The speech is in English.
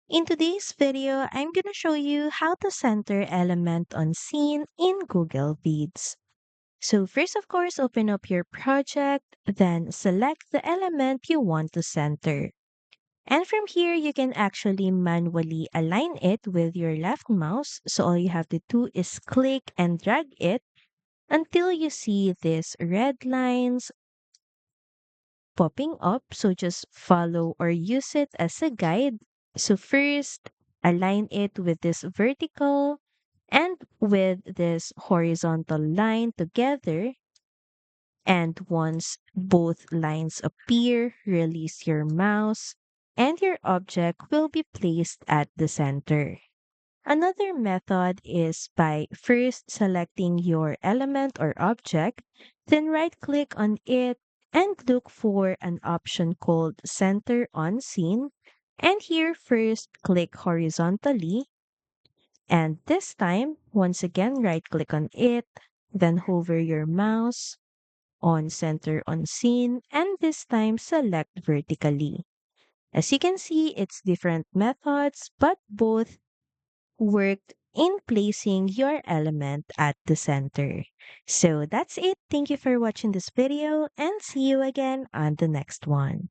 In today's video, I'm going to show you how to center element on scene in Google Vids. So first, of course, open up your project, then select the element you want to center. And from here, you can actually manually align it with your left mouse. So all you have to do is click and drag it until you see these red lines popping up. So just follow or use it as a guide. So first, align it with this vertical and with this horizontal line together. And once both lines appear, release your mouse and your object will be placed at the center. Another method is by first selecting your element or object, then right click on it and look for an option called Center on Scene. And here first click horizontally. And this time, once again, right click on it, then hover your mouse on Center on Scene, and this time select vertically. As you can see, it's different methods, but both worked in placing your element at the center. So that's it. Thank you for watching this video and see you again on the next one.